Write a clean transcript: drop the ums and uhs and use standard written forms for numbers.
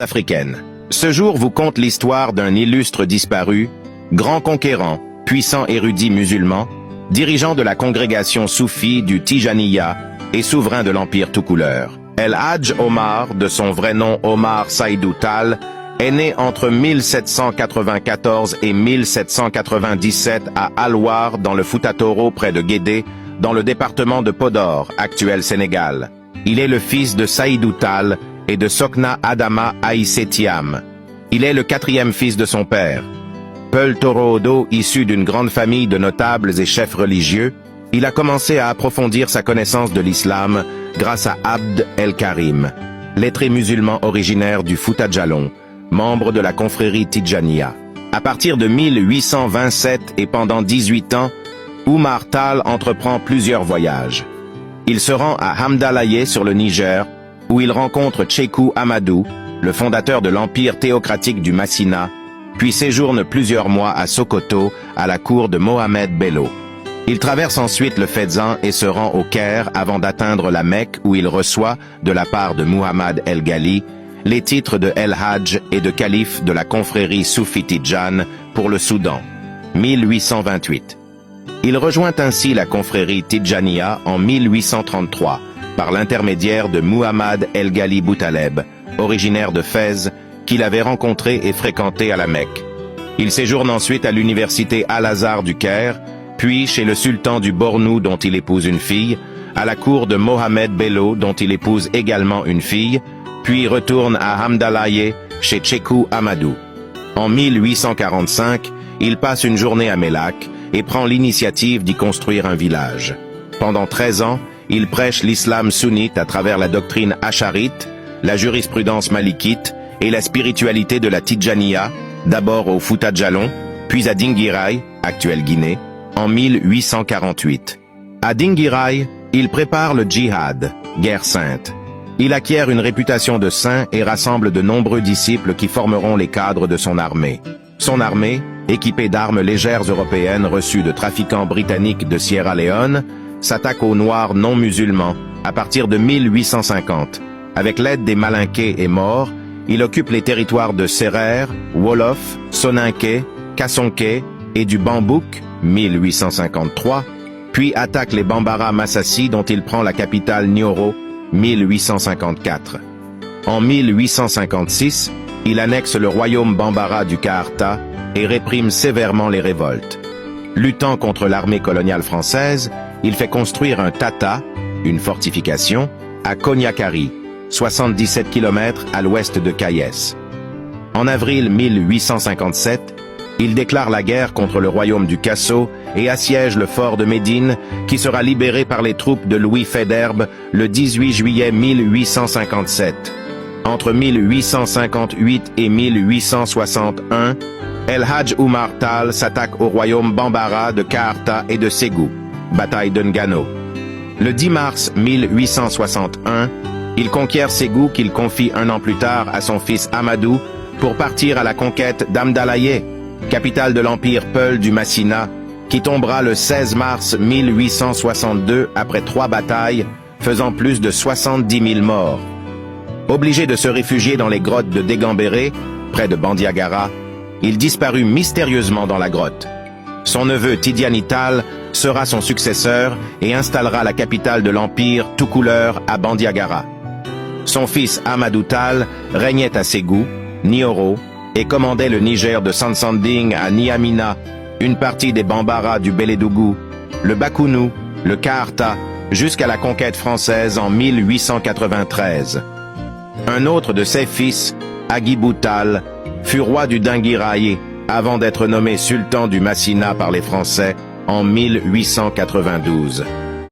africaine. Ce jour vous conte l'histoire d'un illustre disparu, grand conquérant, puissant érudit musulman, dirigeant de la congrégation soufie du Tijaniya et souverain de l'empire tout couleur. El Hadj Omar, de son vrai nom Omar Saïdou Tall, est né entre 1794 et 1797 à Alwar dans le Fouta-Toro près de Guédé, dans le département de Podor, actuel Sénégal. Il est le fils de Saïdou Tall et de Sokna Adama Aïssetiam. Il est le quatrième fils de son père. Peul Toro-Odo, issu d'une grande famille de notables et chefs religieux, il a commencé à approfondir sa connaissance de l'islam grâce à Abd el-Karim, lettré musulman originaire du Fouta Djallon, membre de la confrérie Tijaniya. À partir de 1827 et pendant 18 ans, Oumar Tall entreprend plusieurs voyages. Il se rend à Hamdalaye sur le Niger, où il rencontre Tchékou Amadou, le fondateur de l'empire théocratique du Massina, puis séjourne plusieurs mois à Sokoto, à la cour de Mohamed Bello. Il traverse ensuite le Fezzan et se rend au Caire avant d'atteindre la Mecque où il reçoit, de la part de Muhammad el-Ghali, les titres de El Hadj et de calife de la confrérie Soufi Tidjane pour le Soudan, 1828. Il rejoint ainsi la confrérie Tidjaniya en 1833, par l'intermédiaire de Muhammad el-Ghali Boutaleb, originaire de Fès, qu'il avait rencontré et fréquenté à la Mecque. Il séjourne ensuite à l'université Al-Azhar du Caire, puis chez le sultan du Bornou dont il épouse une fille, à la cour de Mohamed Bello dont il épouse également une fille, puis retourne à Hamdalaye chez Tchékou Amadou. En 1845, il passe une journée à Mélak et prend l'initiative d'y construire un village. Pendant 13 ans, il prêche l'islam sunnite à travers la doctrine acharite, la jurisprudence malikite et la spiritualité de la Tidjaniya, d'abord au Fouta Djallon, puis à Dinguiraye, actuelle Guinée, en 1848. À Dinguiraye, il prépare le djihad, guerre sainte. Il acquiert une réputation de saint et rassemble de nombreux disciples qui formeront les cadres de son armée. Son armée, équipée d'armes légères européennes reçues de trafiquants britanniques de Sierra Leone, s'attaque aux Noirs non musulmans à partir de 1850. Avec l'aide des Malinqués et Maures, il occupe les territoires de Serer, Wolof, Soninké, Kassonké et du Bambouk, 1853, puis attaque les Bambara Massassi dont il prend la capitale Nioro, 1854. En 1856, il annexe le royaume Bambara du Kaarta et réprime sévèrement les révoltes. Luttant contre l'armée coloniale française, il fait construire un tata, une fortification, à Koniakari, 77 km à l'ouest de Kayes. En avril 1857, il déclare la guerre contre le royaume du Kasso et assiège le fort de Médine, qui sera libéré par les troupes de Louis Faidherbe le 18 juillet 1857. Entre 1858 et 1861, El Hadj Oumar Tall s'attaque au royaume Bambara de Kaarta et de Ségou, bataille de Ngano. Le 10 mars 1861, il conquiert Ségou qu'il confie un an plus tard à son fils Amadou pour partir à la conquête d'Hamdalaye, capitale de l'empire Peul du Massina, qui tombera le 16 mars 1862 après 3 batailles, faisant plus de 70 000 morts. Obligé de se réfugier dans les grottes de Dégambéré, près de Bandiagara, il disparut mystérieusement dans la grotte. Son neveu Tidiane Tall sera son successeur et installera la capitale de l'empire tout couleur à Bandiagara. Son fils Amadou Tall régnait à Ségou, Nioro, et commandait le Niger de Sansanding à Niamina, une partie des Bambara du Bélédougou, le Bakounou, le Kaarta, jusqu'à la conquête française en 1893. Un autre de ses fils, Agibou Tall, fut roi du Dinguiraye avant d'être nommé sultan du Massina par les Français en 1892.